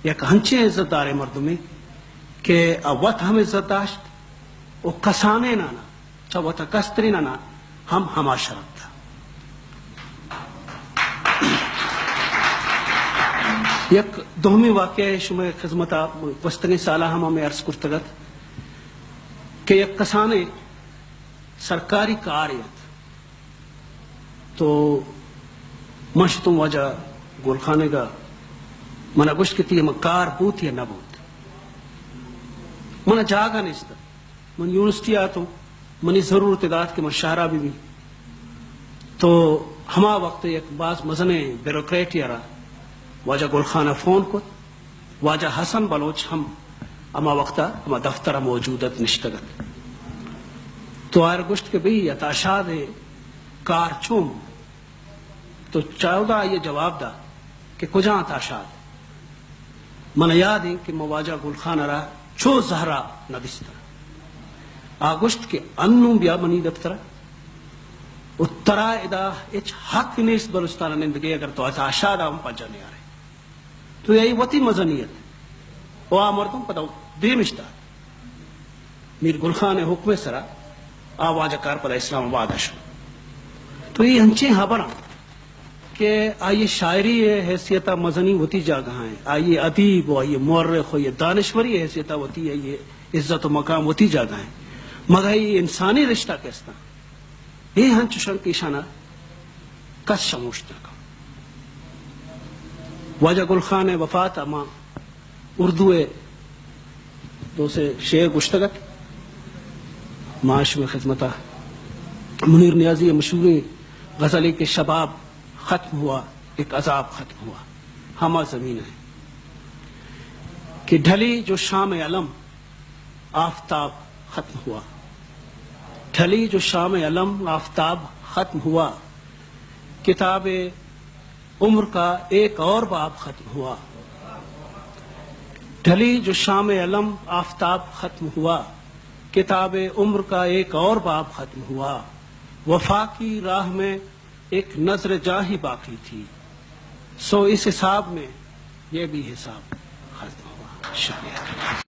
یک ہنچے عزت دار مردمی کہ وقت ہم عزت داشت و کسانے نانا چا وقت کستری نانا ہم ہما شرط تھا. یک دومی واقعہ شما خدمتا وستنی سالہ ہمیں عرض کرتگت کہ یک کسانے سرکاری کاریت تو مشتم وجہ گولخانے کا منا گوشت کی تھی کار بوت یا نہ بوت منا جاگا نہیں ستا من یونیورسٹی آتا منی ضرورت داد کہ من شہرہ بھی تو ہما وقت ایک بعض مزنے بیروکریٹ یارا واجہ گولخانہ فون کت واجہ حسن بلوچ ہم اما وقتا اما دفتر موجودت نشتگت تو آر گوشت کے بھی اتاشاد کار چوم تو چاہودہ یہ جواب دا کہ کجاں اتاشاد من یاد ہے کہ مواجہ گلخانہ را چو زہرا نبستر آگوشت کے انو بیا منی دفتر اترا ادا اچ حق نیست بلوچستان نندگی اگر تو اتاشاد ہم پنجا نہیں آ رہے تو یہی وطی مزنیت وہ مردم پتہ دیمشتا میر گلخانہ حکم سرا آواز کار پدا اسلام آباد اشو تو یہ ہنچے ہاں بنا کہ آئیے شاعری حیثیتہ مزنی ہوتی جاگہ ہیں آئیے ادیب ہو آئیے مورخ ہو یہ دانشوری حیثیتہ ہوتی ہے یہ عزت و مقام ہوتی جاگہ ہیں مگر یہ انسانی رشتہ کیستا یہ ہنچ شنک اشانہ کس شموشتا کا واجہ گلخانہ وفات اما اردو دو سے شعر گشتگت معاش میں خدمتہ منیر نیازی مشہور غزلی کے شباب ختم ہوا ایک عذاب ختم ہوا ہما زمین ہے کہ ڈھلی جو شام علم آفتاب ختم ہوا ڈھلی جو شام علم آفتاب ختم ہوا کتاب عمر کا ایک اور باب ختم ہوا ڈھلی جو شام علم آفتاب ختم ہوا کتاب عمر کا ایک اور باب ختم ہوا وفا کی راہ میں ایک نظر جاں ہی باقی تھی سو اس حساب میں یہ بھی حساب ختم ہوا. شکریہ.